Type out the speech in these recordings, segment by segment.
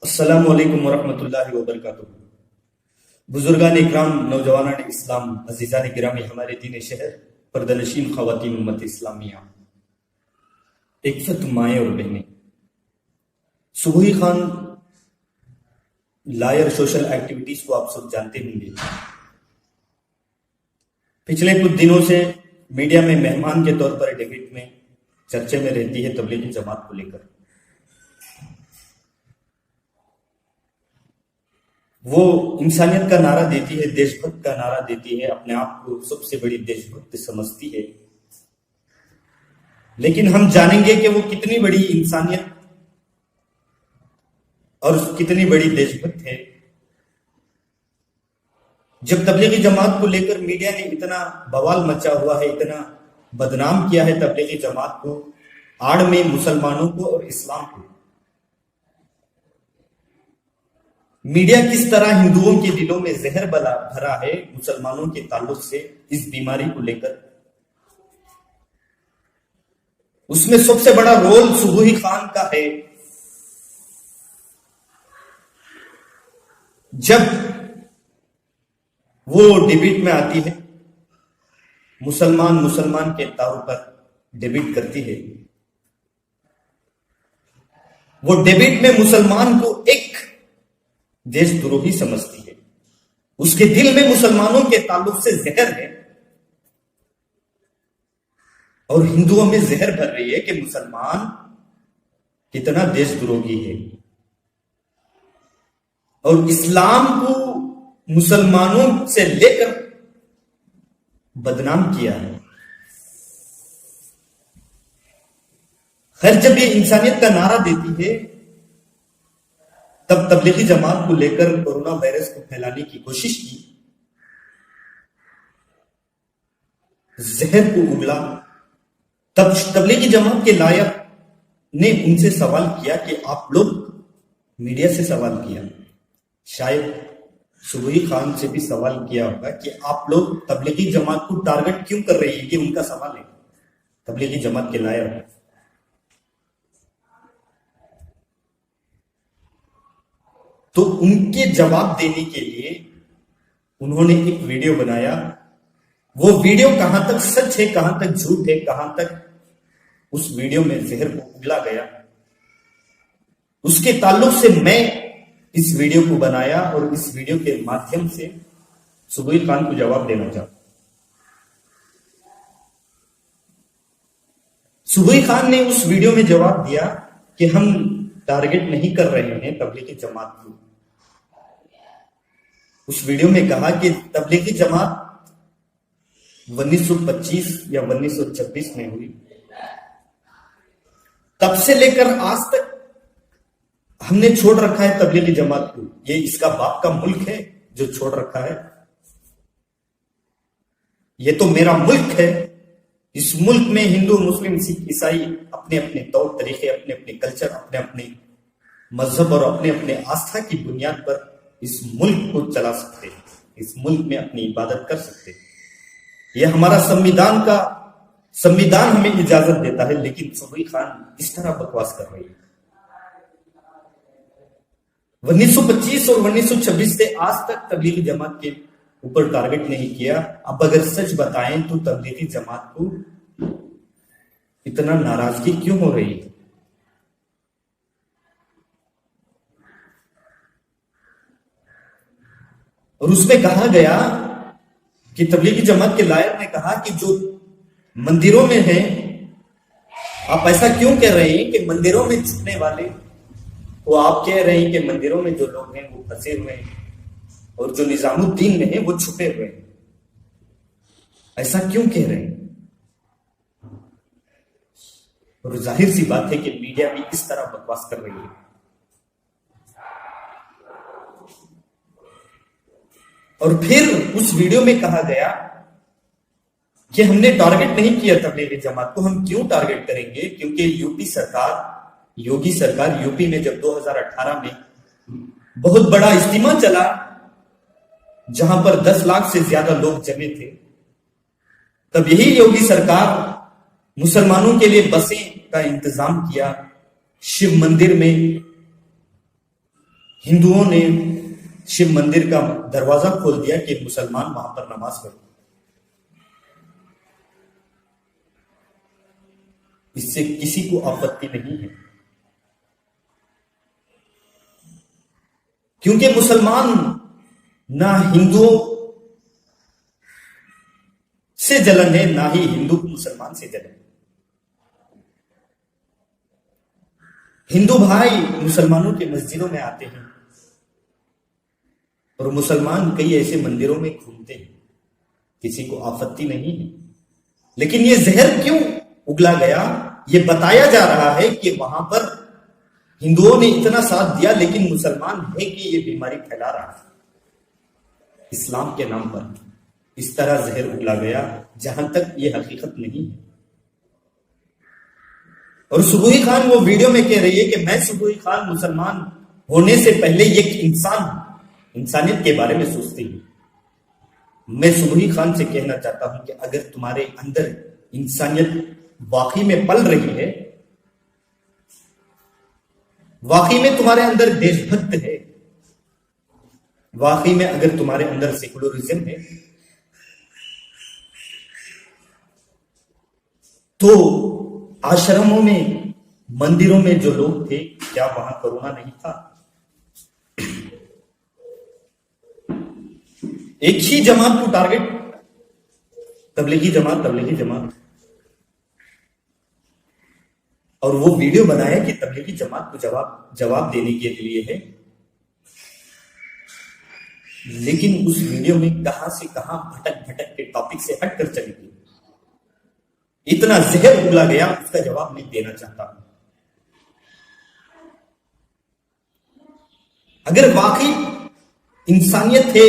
السلام علیکم ورحمۃ اللہ وبرکاتہ۔ بزرگان اکرام، نوجوانان اسلام، عزیزان گرامی، ہمارے دین شہر، پردہ نشین خواتین امت اسلامیہ، اکفت مائیں اور بہنیں، صبحی خان لائر سوشل ایکٹیویٹیز کو آپ سب جانتے ہوں گے۔ پچھلے کچھ دنوں سے میڈیا میں مہمان کے طور پر ڈیبیٹ میں چرچے میں رہتی ہے تبلیغی جماعت کو لے کر۔ وہ انسانیت کا نعرہ دیتی ہے، دیش بھکت کا نعرہ دیتی ہے، اپنے آپ کو سب سے بڑی دیش بھکت سمجھتی ہے، لیکن ہم جانیں گے کہ وہ کتنی بڑی انسانیت اور کتنی بڑی دیش بھکت ہے جب تبلیغی جماعت کو لے کر میڈیا نے اتنا بوال مچا ہوا ہے، اتنا بدنام کیا ہے تبلیغی جماعت کو، آڑ میں مسلمانوں کو اور اسلام کو۔ میڈیا کس طرح ہندوؤں کے دلوں میں زہر بھرا ہے مسلمانوں کے تعلق سے اس بیماری کو لے کر۔ اس میں سب سے بڑا رول صبحی خان کا ہے۔ جب وہ ڈیبیٹ میں آتی ہے، مسلمان کے طور پر ڈیبیٹ کرتی ہے، وہ ڈیبیٹ میں مسلمان کو ایک دیش دروہی سمجھتی ہے۔ اس کے دل میں مسلمانوں کے تعلق سے زہر ہے، اور ہندوؤں میں زہر بھر رہی ہے کہ مسلمان کتنا دیش دروہی ہے، اور اسلام کو مسلمانوں سے لے کر بدنام کیا ہے۔ خیر، جب یہ انسانیت کا نعرہ دیتی ہے تب تبلیغی جماعت کو لے کر کورونا وائرس کو پھیلانے کی کوشش کی، زہر کو اگلا۔ تب تبلیغی جماعت کے لائق نے ان سے سوال کیا کہ آپ لوگ، میڈیا سے سوال کیا، شاید صبحی خان سے بھی سوال کیا ہوگا کہ آپ لوگ تبلیغی جماعت کو ٹارگٹ کیوں کر رہی ہے، کہ ان کا سوال ہے تبلیغی جماعت کے لائق۔ تو ان کے جواب دینے کے لیے انہوں نے ایک ویڈیو بنایا۔ وہ ویڈیو کہاں تک سچ ہے، کہاں تک جھوٹ ہے، کہاں تک اس ویڈیو میں زہر کو اگلا گیا، اس کے تعلق سے میں اس ویڈیو کو بنایا اور اس ویڈیو کے مادھیم سے صبحی خان کو جواب دینا چاہتا ہوں۔ صبحی خان نے اس ویڈیو میں جواب دیا کہ ہم ٹارگٹ نہیں کر رہے ہیں تبلیغی جماعت کو۔ اس ویڈیو میں کہا کہ تبلیغی جماعت 1925 یا 1926 میں ہوئی، تب سے لے کر آج تک ہم نے چھوڑ رکھا ہے تبلیغی جماعت کو۔ یہ اس کا باپ کا ملک ہے جو چھوڑ رکھا ہے، یہ تو میرا ملک ہے۔ اس ملک میں ہندو، مسلم، سکھ، عیسائی اپنے اپنے طور طریقے، اپنے اپنے کلچر، اپنے اپنے مذہب اور اپنے اپنے آستھا کی بنیاد پر اس ملک کو چلا سکتے ہیں، اس ملک میں اپنی عبادت کر سکتے ہیں۔ یہ ہمارا سمویدھان ہمیں اجازت دیتا ہے، لیکن صبحی خان اس طرح بکواس کر رہی ہے۔ 1925 اور 1926 سے آج تک تبلیغی جماعت کے اوپر ٹارگٹ نہیں کیا۔ اب اگر سچ بتائیں تو تبلیغی جماعت کو اتنا ناراضگی کیوں ہو رہی ہے؟ اور اس میں کہا گیا کہ تبلیغی جماعت کے لائق نے کہا کہ جو مندروں میں ہیں، آپ ایسا کیوں کہہ رہے ہیں کہ مندروں میں چھپنے والے، وہ آپ کہہ رہے ہیں کہ مندروں میں جو لوگ ہیں وہ پھنسے ہوئے ہیں، اور جو نظام الدین میں ہیں وہ چھپے ہوئے ہیں، ایسا کیوں کہہ رہے ہیں؟ اور ظاہر سی بات ہے کہ میڈیا بھی اس طرح بکواس کر رہی ہے۔ اور پھر اس ویڈیو میں کہا گیا کہ ہم نے ٹارگٹ نہیں کیا تبلیغی جماعت کو۔ ہم کیوں ٹارگٹ کریں گے؟ کیونکہ یوگی سرکار یوپی میں جب 2018 میں بہت بڑا اجتماع چلا، جہاں پر 10 لاکھ سے زیادہ لوگ جمع تھے، تب یہی یوگی سرکار مسلمانوں کے لیے بسیں کا انتظام کیا، شیو مندر میں ہندوؤں نے شیو مندر کا دروازہ کھول دیا کہ مسلمان وہاں پر نماز پڑھیں. اس سے کسی کو آپتی نہیں ہے، کیونکہ مسلمان نہ ہندوؤں سے جلن ہے، نہ ہی ہندو کو مسلمان سے جلن. ہندو بھائی مسلمانوں کے مسجدوں میں آتے ہیں اور مسلمان کئی ایسے مندروں میں گھومتے ہیں، کسی کو آپتی نہیں ہے. لیکن یہ زہر کیوں اگلا گیا؟ یہ بتایا جا رہا ہے کہ وہاں پر ہندوؤں نے اتنا ساتھ دیا، لیکن مسلمان ہے کہ یہ بیماری پھیلا رہا ہے اسلام کے نام پر. اس طرح زہر اگلا گیا جہاں تک یہ حقیقت نہیں ہے. اور سبوئی خان وہ ویڈیو میں کہہ رہی ہے کہ میں سبوئی خان مسلمان ہونے سے پہلے ایک انسان ہوں، انسانیت کے بارے میں سوچتی ہوں. میں سبوئی خان سے کہنا چاہتا ہوں کہ اگر تمہارے اندر انسانیت واقعی میں پل رہی ہے، واقعی میں تمہارے اندر دیش بھکت ہے، واقعی میں اگر تمہارے اندر سیکولرزم ہے، تو آشرموں میں، مندروں میں جو لوگ تھے، کیا وہاں کرونا نہیں تھا؟ ایک ہی جماعت کو ٹارگٹ، تبلیغی جماعت. اور وہ ویڈیو بنایا کہ تبلیغی جماعت کو جواب دینے کے لیے ہے، لیکن اس ویڈیو میں کہاں سے کہاں بھٹک کے ٹاپک سے ہٹ کر چلی گئی. اتنا زہر اگلا گیا، اس کا جواب میں دینا چاہتا ہوں. اگر واقعی انسانیت ہے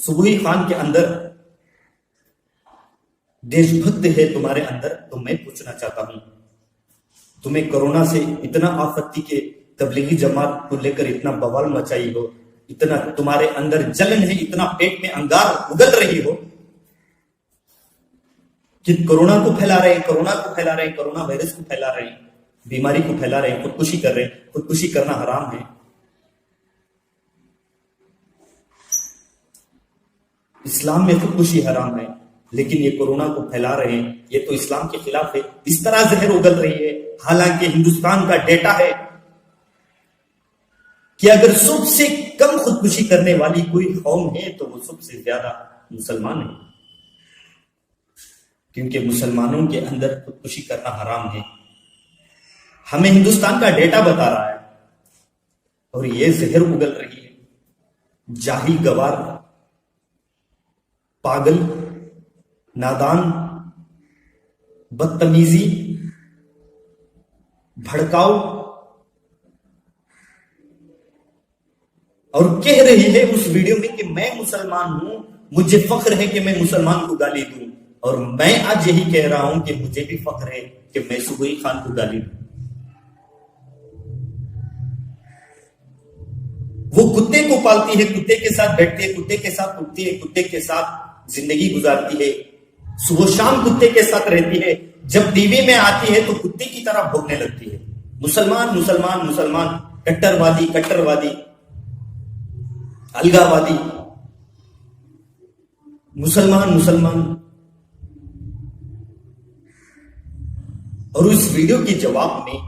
سبوئی خان کے اندر، دیش بھکت ہے تمہارے اندر، تو میں پوچھنا چاہتا ہوں، تمہیں کرونا سے اتنا آفتی کے تبلیغی جماعت کو لے کر اتنا بوال مچائی ہو، اتنا تمہارے اندر جلن ہے، اتنا پیٹ میں انگار اگل رہی ہو کہ کرونا کو پھیلا رہے ہیں، کرونا وائرس کو پھیلا رہے ہیں، بیماری کو پھیلا رہے ہیں، خودکشی کر رہے ہیں. خودکشی کرنا حرام ہے. اسلام میں خودکشی حرام ہے، لیکن یہ کرونا کو پھیلا رہے ہیں، یہ تو اسلام کے خلاف ہے. اس طرح زہر اگل رہی ہے. حالانکہ ہندوستان کا ڈیٹا ہے کہ اگر سب سے کم خودکشی کرنے والی کوئی قوم ہے تو وہ سب سے زیادہ مسلمان ہے، کیونکہ مسلمانوں کے اندر خودکشی کرنا حرام ہے. ہمیں ہندوستان کا ڈیٹا بتا رہا ہے، اور یہ زہر اگل رہی ہے. جاہل، گوار، پاگل، نادان، بدتمیزی، بھڑکاؤ، اور کہہ رہی ہے اس ویڈیو میں کہ میں مسلمان ہوں، مجھے فخر ہے کہ میں مسلمان کو گالی دوں. اور میں آج یہی کہہ رہا ہوں کہ مجھے بھی فخر ہے کہ میں سبوئی خان کو گالی دوں. وہ کتے کو پالتی ہے، کتے کے ساتھ بیٹھتی ہے، کتے کے ساتھ اٹھتی ہے، کتے کے ساتھ زندگی گزارتی ہے، صبح شام کتے کے ساتھ رہتی ہے. جب ٹی وی میں آتی ہے تو کتے کی طرح بھونکنے لگتی ہے. مسلمان مسلمان مسلمان، کٹر وادی، الگا وادی، مسلمان. اور اس ویڈیو کے جواب میں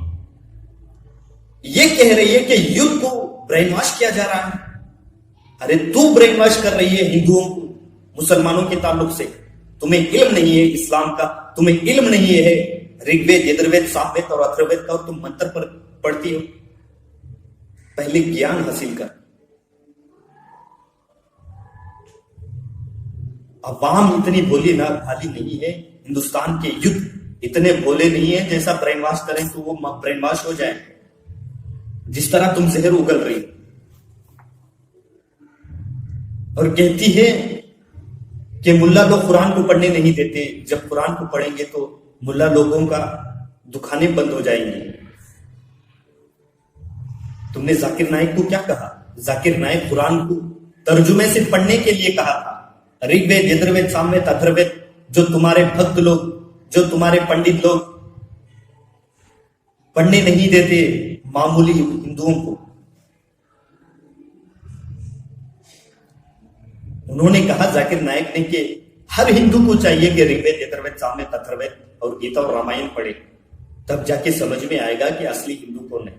یہ کہہ رہی ہے کہ یوتھ کو برین واش کیا جا رہا ہے. ارے تو برین واش کر رہی ہے ہندوؤں کو مسلمانوں کے تعلق سے. تمہیں علم نہیں ہے اسلام کا، تمہیں علم نہیں ہے رگ وید، یجروید، ساموید اور اتھروید کا، اور تم منتر پر پڑھتی ہو. پہلے گیان حاصل کر. عوام اتنی بھولی نہ بھالی نہیں ہے، ہندوستان کے یوتھ اتنے بھولے نہیں ہیں جیسا برین واش کریں تو وہ برین واش ہو جائیں. جس طرح تم زہر اگل رہی اور کہتی ہے کہ ملا لوگ قرآن کو پڑھنے نہیں دیتے، جب قرآن کو پڑھیں گے تو ملا لوگوں کا دکانیں بند ہو جائیں گی. تم نے ذاکر نائک کو کیا کہا؟ ذاکر نائک قرآن کو ترجمے سے پڑھنے کے لیے کہا تھا. رگ وید، یجروید، ساموید، اتھروید جو تمہارے بھکت لوگ، جو تمہارے پنڈت لوگ پڑھنے نہیں دیتے معمولی ہندوؤں کو، انہوں نے کہا ذاکر نائک نے کہ ہر ہندو کو چاہیے کہ رگ وید یجروید ساموید اتھروید اور گیتا اور رامائن پڑھے، تب جا کے سمجھ میں آئے گا کہ اصلی ہندو کون ہے۔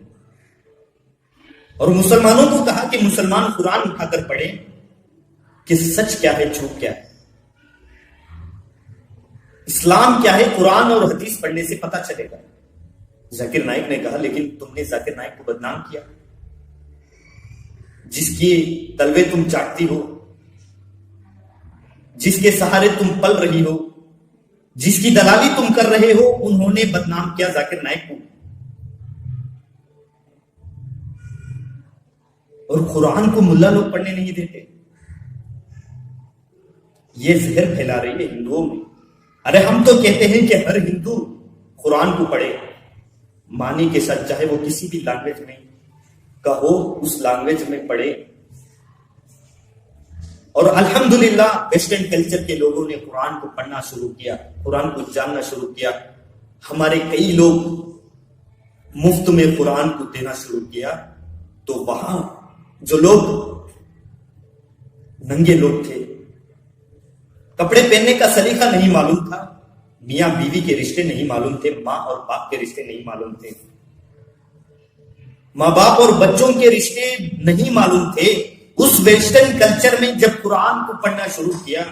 اور مسلمانوں کو کہا کہ مسلمان قرآن اٹھا کر پڑھے کہ سچ کیا ہے، جھوٹ کیا ہے، اسلام کیا ہے، قرآن اور حدیث پڑھنے سے پتہ چلے گا۔ ذاکر نائک نے کہا لیکن تم نے ذاکر نائک کو بدنام کیا، جس کی تلوے تم چاٹتی ہو، جس کے سہارے تم پل رہی ہو، جس کی دلالی تم کر رہے ہو، انہوں نے بدنام کیا ذاکر نائک کو، اور قرآن کو ملا لوگ پڑھنے نہیں دیتے۔ یہ زہر پھیلا رہی ہے ہندوؤں میں۔ ارے ہم تو کہتے ہیں کہ ہر ہندو قرآن کو پڑھے معنی کے ساتھ، چاہے وہ کسی بھی لینگویج میں کہو، اس لینگویج میں پڑھے۔ اور الحمدللہ ویسٹرن کلچر کے لوگوں نے قرآن کو پڑھنا شروع کیا، قرآن کو جاننا شروع کیا۔ ہمارے کئی لوگ مفت میں قرآن کو دینا شروع کیا، تو وہاں جو لوگ ننگے لوگ تھے، کپڑے پہننے کا سلیقہ نہیں معلوم تھا، میاں بیوی کے رشتے نہیں معلوم تھے، ماں اور باپ کے رشتے نہیں معلوم تھے، ماں باپ اور بچوں کے رشتے نہیں معلوم تھے، اس ویسٹرن کلچر میں جب قرآن کو پڑھنا شروع کیا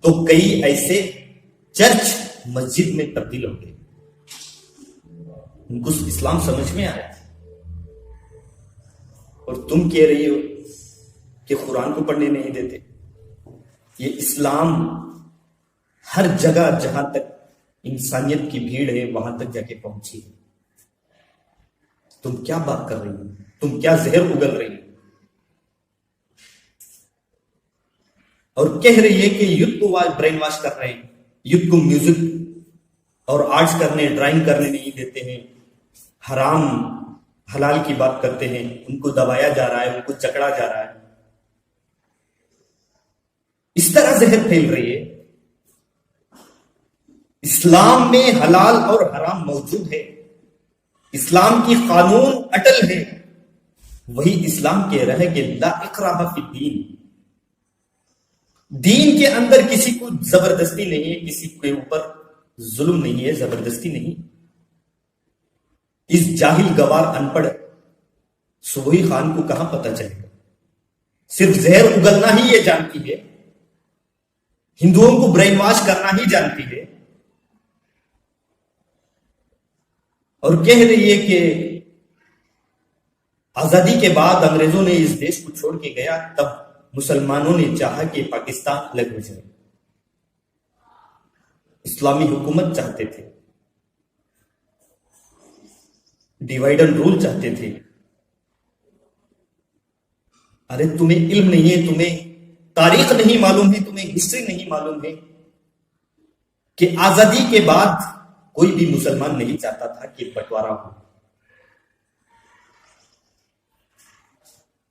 تو کئی ایسے چرچ مسجد میں تبدیل ہو گئے، ان کو اسلام سمجھ میں آیا۔ اور تم کہہ رہی ہو کہ قرآن کو پڑھنے نہیں دیتے۔ یہ اسلام ہر جگہ جہاں تک انسانیت کی بھیڑ ہے وہاں تک جا کے پہنچی ہے۔ تم کیا بات کر رہی ہو؟ تم کیا زہر اگل رہی ہو؟ اور کہہ رہی ہے کہ یوتھ کو برین واش کر رہے ہیں، یوتھ کو میوزک اور آرٹس کرنے، ڈرائنگ کرنے نہیں دیتے ہیں، حرام حلال کی بات کرتے ہیں، ان کو دبایا جا رہا ہے، ان کو جکڑا جا رہا ہے۔ اس طرح زہر پھیل رہی ہے۔ اسلام میں حلال اور حرام موجود ہے، اسلام کی قانون اٹل ہے، وہی اسلام کہہ رہا ہے کہ لا اکراہ فی الدین، دین کے اندر کسی کو زبردستی نہیں ہے، کسی کے اوپر ظلم نہیں ہے، زبردستی نہیں۔ اس جاہل گوار ان پڑھ صبحی خان کو کہاں پتہ چلے گا؟ صرف زہر اگلنا ہی یہ جانتی ہے، ہندوؤں کو برین واش کرنا ہی جانتی ہے، اور کہہ رہی ہے کہ آزادی کے بعد انگریزوں نے اس دیش کو چھوڑ کے گیا، تب مسلمانوں نے چاہا کہ پاکستان الگ ہو جائے، اسلامی حکومت چاہتے تھے، ڈیوائڈ اینڈ رول چاہتے تھے۔ ارے تمہیں علم نہیں ہے، تمہیں تاریخ نہیں معلوم ہے، تمہیں ہسٹری نہیں معلوم ہے کہ آزادی کے بعد کوئی بھی مسلمان نہیں چاہتا تھا کہ بٹوارا ہو،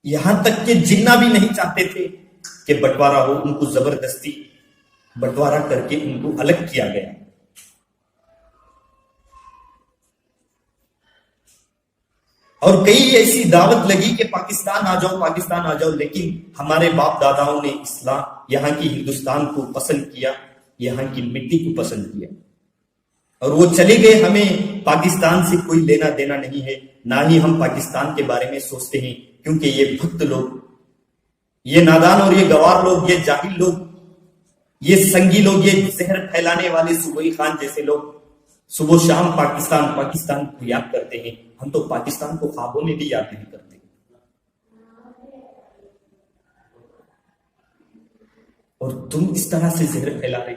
یہاں تک کہ جنہ بھی نہیں چاہتے تھے کہ بٹوارا ہو، ان کو زبردستی بٹوارا کر کے ان کو الگ کیا گیا۔ اور کئی ایسی دعوت لگی کہ پاکستان آ جاؤ، پاکستان آ جاؤ، لیکن ہمارے باپ داداؤں نے اسلام، یہاں کی ہندوستان کو پسند کیا، یہاں کی مٹی کو پسند کیا، اور وہ چلے گئے۔ ہمیں پاکستان سے کوئی لینا دینا نہیں ہے، نہ ہی ہم پاکستان کے بارے میں سوچتے ہیں، کیونکہ یہ بھکت لوگ، یہ نادان اور یہ گوار لوگ، یہ جاہل لوگ، یہ سنگی لوگ، یہ زہر پھیلانے والے صبحی خان جیسے لوگ صبح و شام پاکستان پاکستان کو یاد کرتے ہیں، ہم تو پاکستان کو خوابوں میں بھی یاد نہیں کرتے۔ اور تم اس طرح سے زہر پھیلا رہے،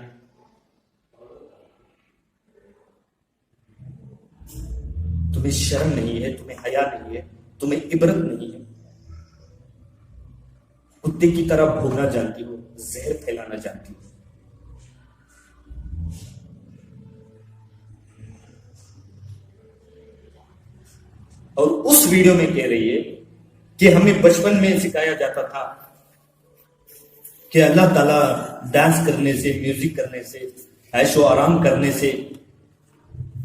تمہیں شرم نہیں ہے، تمہیں حیا نہیں ہے، تمہیں عبرت نہیں ہے، کتے کی طرح بھوگنا جانتی ہو، زہر پھیلانا جانتی ہو۔ اور اس ویڈیو میں کہہ رہی ہے کہ ہمیں بچپن میں سکھایا جاتا تھا کہ اللہ تعالیٰ ڈانس کرنے سے، میوزک کرنے سے، عیش و آرام کرنے سے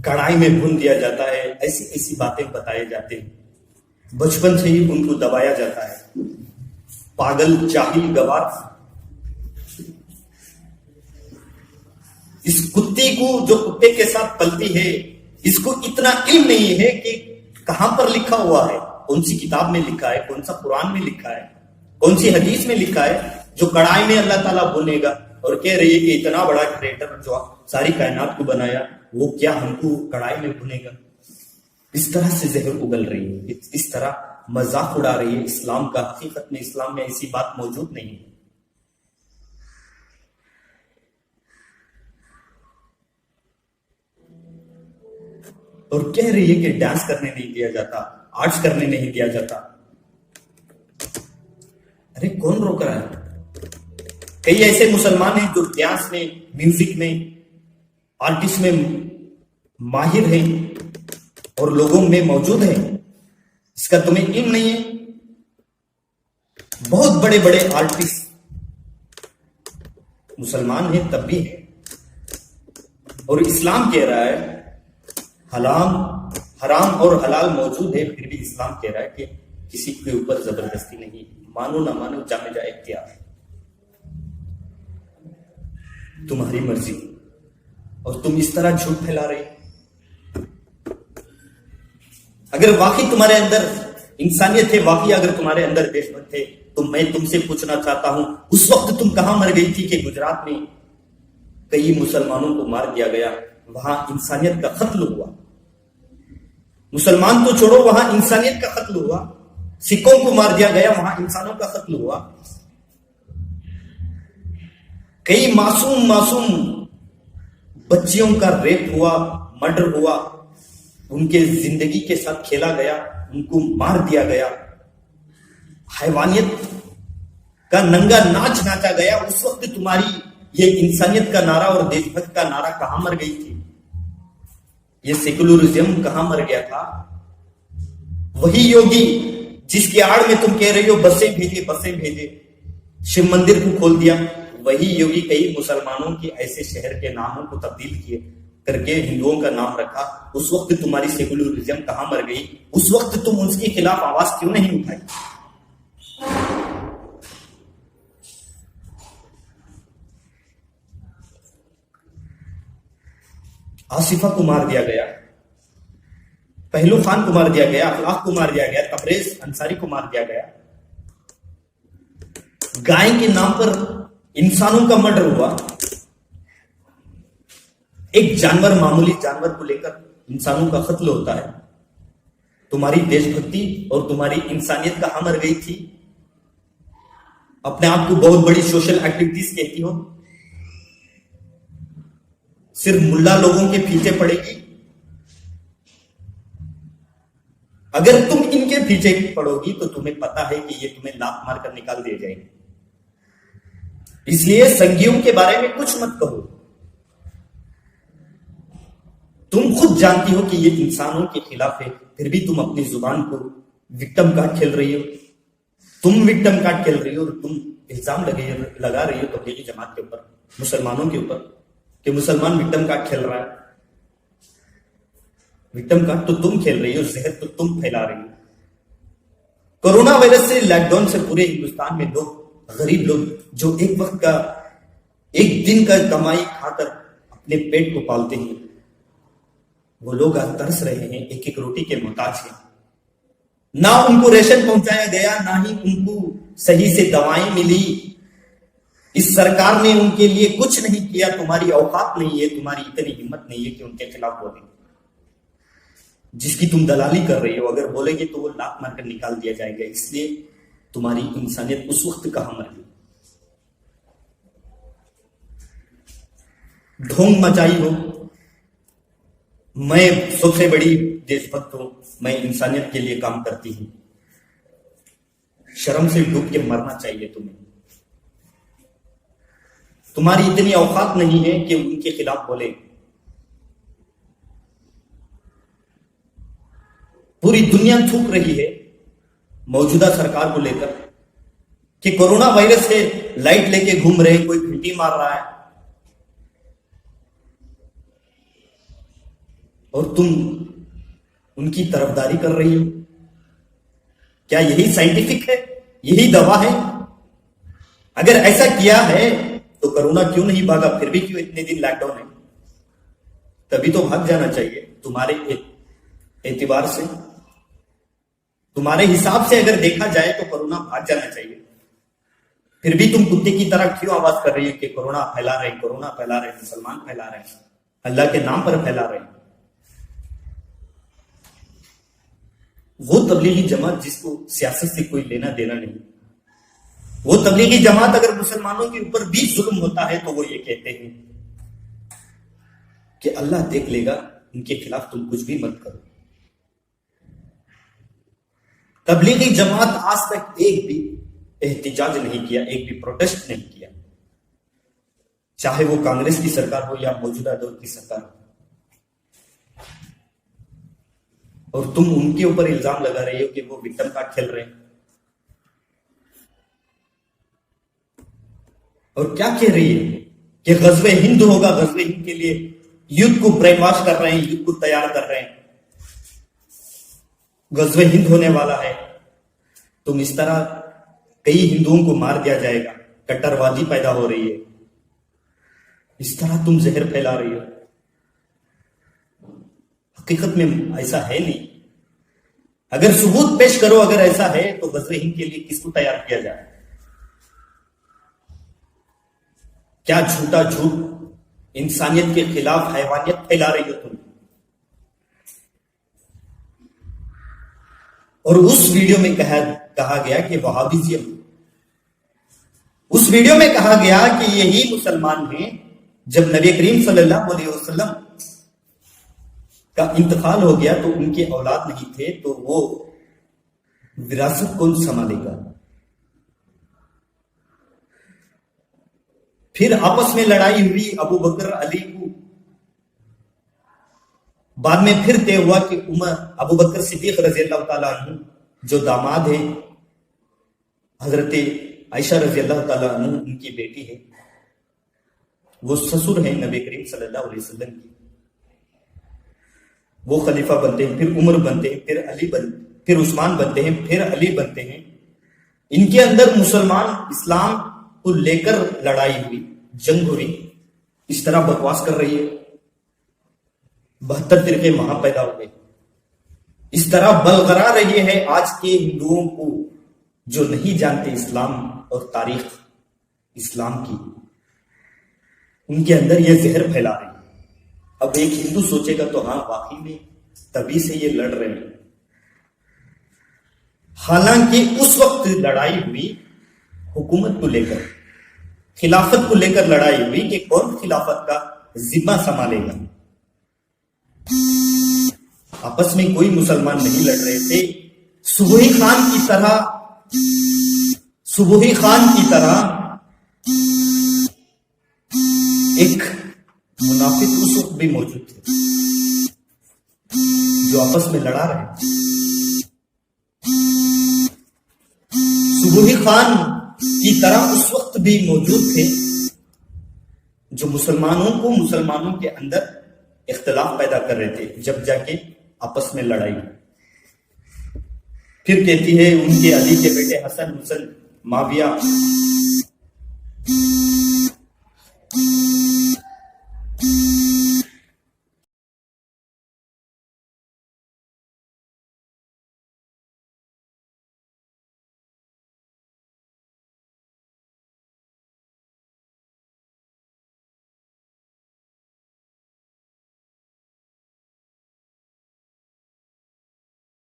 کڑھائی میں بھون دیا جاتا ہے، ایسی ایسی باتیں بتائے جاتے ہیں، بچپن سے ہی ان کو دبایا جاتا ہے۔ پاگل، جاہل، گوار اس کتی کو جو کتے کے ساتھ پلتی ہے، اس کو اتنا علم نہیں ہے کہ کہاں پر لکھا ہوا ہے، کون سی کتاب میں لکھا ہے، کون سا قرآن میں لکھا ہے، کون سی حدیث میں لکھا ہے جو کڑھائی میں اللہ تعالیٰ بھونے گا اور کہہ رہی ہے کہ اتنا بڑا کریٹر جو ساری کائنات کو بنایا وہ کیا ہم کو کڑھائی میں بھونے گا۔ اس طرح سے زہر اگل رہی ہے، اس طرح مذاق اڑا رہی ہے اسلام کا۔ حقیقت میں اسلام میں ایسی بات موجود نہیں ہے۔ اور کہہ رہی ہے کہ ڈانس کرنے نہیں دیا جاتا، آرٹس کرنے نہیں دیا جاتا۔ ارے کون روک رہا ہے؟ کئی ایسے مسلمان ہیں جو ڈانس میں، میوزک میں، آرٹسٹ میں ماہر ہیں اور لوگوں میں موجود ہیں، اس کا تمہیں علم نہیں ہے؟ بہت بڑے بڑے آرٹسٹ مسلمان ہیں تب بھی ہیں، اور اسلام کہہ رہا ہے حرام اور حلال موجود ہے، پھر بھی اسلام کہہ رہا ہے کہ کسی کے اوپر زبردستی نہیں، مانو نہ مانو جامع جائے اختیار، تمہاری مرضی۔ اور تم اس طرح جھوٹ پھیلا رہے۔ اگر واقعی تمہارے اندر انسانیت ہے، واقعی اگر تمہارے اندر دیش بھکت ہے، تو میں تم سے پوچھنا چاہتا ہوں اس وقت تم کہاں مر گئی تھی کہ گجرات میں کئی مسلمانوں کو مار دیا گیا، وہاں انسانیت کا قتل ہوا۔ مسلمان تو چھوڑو، وہاں انسانیت کا قتل ہوا۔ سکھوں کو مار دیا گیا، وہاں انسانوں کا قتل ہوا۔ کئی معصوم بچیوں کا ریپ ہوا، مرڈر ہوا، ان کے زندگی کے ساتھ کھیلا گیا، ان کو مار دیا گیا، حیوانیت کا ننگا ناچ ناچا گیا۔ اس وقت تمہاری یہ انسانیت کا نعرہ اور دیش بھکت کا نعرہ کہاں مر گئی تھی؟ یہ سیکولرزم کہاں مر گیا تھا؟ وہی یوگی جس کی آڑ میں تم کہہ رہی ہو بسیں بھیجے، شیو مندر کو کھول دیا، وہی یوگی کئی مسلمانوں کے ایسے شہر کے ناموں کو تبدیل کیے کر کے ہندوؤں کا نام رکھا۔ اس وقت تمہاری سیکولرزم کہاں مر گئی؟ اس وقت تم اس کے خلاف آواز کیوں نہیں اٹھائی؟ آصفہ کو مار دیا گیا، پہلو خان کو مار دیا گیا، اخلاق کو مار دیا گیا، تبریز انصاری کو مار دیا گیا۔ گائے کے نام پر انسانوں کا مرڈر ہوا۔ ایک جانور، معمولی جانور کو لے کر انسانوں کا قتل ہوتا ہے۔ تمہاری دیش بھکتی اور تمہاری انسانیت کہاں مر گئی تھی؟ اپنے آپ کو بہت بڑی سوشل ایکٹیویٹیز کہتی ہو، صرف ملا لوگوں کے پیچھے پڑے گی۔ اگر تم ان کے پیچھے پڑو گی تو تمہیں پتا ہے کہ یہ تمہیں لات مار کر نکال دیا جائے گی۔ اس لیے سنگیوں کے بارے میں کچھ مت کہو۔ تم خود جانتی ہو کہ یہ انسانوں کے خلاف ہے، پھر بھی تم اپنی زبان کو وکٹم کارڈ کھیل رہی ہو۔ تم وکٹم کارڈ کھیل رہی ہو اور تم الزام لگا رہی ہو تبلیغی جماعت کے اوپر، مسلمانوں کے اوپر، کہ مسلمان وکٹم کارڈ کھیل رہا ہے۔ وکٹم کارڈ تو تم کھیل رہی ہو، زہر تو تم پھیلا رہی ہو۔ کورونا وائرس سے، لاک ڈاؤن سے پورے ہندوستان میں لوگ، غریب لوگ جو ایک وقت کا، ایک دن کا کمائی کھا کر اپنے پیٹ کو پالتے ہیں، وہ لوگ آج ترس رہے ہیں، ایک ایک روٹی کے محتاج ہیں۔ نہ ان کو ریشن پہنچایا گیا، نہ ہی ان کو صحیح سے دوائیں ملی۔ اس سرکار نے ان کے لیے کچھ نہیں کیا۔ تمہاری اوقات نہیں ہے، تمہاری اتنی ہمت نہیں ہے کہ ان کے خلاف بولے، جس کی تم دلالی کر رہی ہو۔ اگر بولے گے تو وہ لات مار کر نکال دیا جائے گا۔ اس لیے تمہاری انسانیت اس وقت کہاں مر گئی؟ ڈھونگ مچائی ہو، میں سب سے بڑی دیش بھکت ہوں، میں انسانیت کے لیے کام کرتی ہوں۔ شرم سے ڈوب کے مرنا چاہیے تمہیں۔ تمہاری اتنی اوقات نہیں ہے کہ ان کے خلاف بولے۔ پوری دنیا تھوک رہی ہے موجودہ سرکار کو لے کر کہ کورونا وائرس سے لائٹ لے کے گھوم رہے، کوئی گھنٹی مار رہا ہے، اور تم ان کی طرفداری کر رہی ہو۔ کیا یہی سائنٹیفک ہے؟ یہی دوا ہے؟ اگر ایسا کیا ہے تو کورونا کیوں نہیں بھاگا؟ پھر بھی کیوں اتنے دن لاک ڈاؤن ہے؟ تبھی تو بھاگ جانا چاہیے تمہارے اعتبار سے. تمہارے حساب سے اگر دیکھا جائے تو کورونا بھاگ جانا چاہیے. پھر بھی تم کتے کی طرح کیوں آواز کر رہی ہو کہ کورونا پھیلا رہے ہیں, کورونا پھیلا رہے ہیں, مسلمان پھیلا رہے ہیں, اللہ کے نام پر پھیلا رہے ہیں. وہ تبلیغی جماعت جس کو سیاست سے کوئی لینا دینا نہیں, وہ تبلیغی جماعت اگر مسلمانوں کے اوپر بھی ظلم ہوتا ہے تو وہ یہ کہتے ہیں کہ اللہ دیکھ لے گا, ان کے خلاف تم کچھ بھی مت کرو. تبلیغی جماعت آج تک ایک بھی احتجاج نہیں کیا, ایک بھی پروٹیسٹ نہیں کیا, چاہے وہ کانگریس کی سرکار ہو یا موجودہ دور کی سرکار ہو. اور تم ان کے اوپر الزام لگا رہے ہو کہ وہ وکٹم کارڈ کھیل رہے ہیں. اور کیا کہہ رہی ہے کہ غزوہ ہند ہوگا, غزوہ ہند کے لیے یوتھ کو برین واش کر رہے ہیں, یوتھ کو تیار کر رہے ہیں, غزوہ ہند ہونے والا ہے. تم اس طرح کئی ہندوؤں کو مار دیا جائے گا, کٹروادی پیدا ہو رہی ہے, اس طرح تم زہر پھیلا رہی ہو. حقیقت میں ایسا ہے نہیں. اگر ثبوت پیش کرو اگر ایسا ہے تو غزوہ ہند کے لیے کس کو تیار کیا جائے. کیا جھوٹا جھوٹ انسانیت کے خلاف حیوانیت پھیلا رہی ہو تم. اور اس ویڈیو میں کہا گیا کہ وہابیزم, اس ویڈیو میں کہا گیا کہ یہی مسلمان ہیں جب نبی کریم صلی اللہ علیہ وسلم کا انتقال ہو گیا تو ان کے اولاد نہیں تھے, تو وہ وراثت کون سنبھالے گا. پھر آپس میں لڑائی ہوئی ابو بکر علی کو, بعد میں پھر طے ہوا کہ عمر ابو بکر صدیق رضی اللہ تعالیٰ عنہ جو داماد ہے حضرت عائشہ رضی اللہ تعالیٰ عنہ ان کی بیٹی ہے, وہ سسر ہیں نبی کریم صلی اللہ علیہ وسلم کی, وہ خلیفہ بنتے ہیں, پھر عمر بنتے ہیں, پھر عثمان بنتے ہیں, پھر علی بنتے ہیں. ان کے اندر مسلمان اسلام کو لے کر لڑائی ہوئی, جنگ ہوئی. اس طرح بکواس کر رہی ہے, 72 فرقے وہاں پیدا ہو گئے. اس طرح بلغرا رہی ہے آج کے ہندوؤں کو جو نہیں جانتے اسلام اور تاریخ اسلام کی, ان کے اندر یہ زہر پھیلا رہی ہے. اب ایک ہندو سوچے گا تو ہاں واقعی میں تبھی سے یہ لڑ رہے ہیں. حالانکہ اس وقت لڑائی ہوئی حکومت کو لے کر, خلافت کو لے کر لڑائی ہوئی کہ کون خلافت کا ذمہ سنبھالے گا. آپس میں کوئی مسلمان نہیں لڑ رہے تھے. صبحی خان کی طرح ایک منافق اس وقت بھی موجود تھے جو آپس میں لڑا رہے تھے. صبحی خان کی طرح اس وقت بھی موجود تھے جو مسلمانوں کے اندر اختلاف پیدا کر رہے تھے, جب جا کے آپس میں لڑائی. پھر کہتی ہے ان کے علی کے بیٹے حسن معاویہ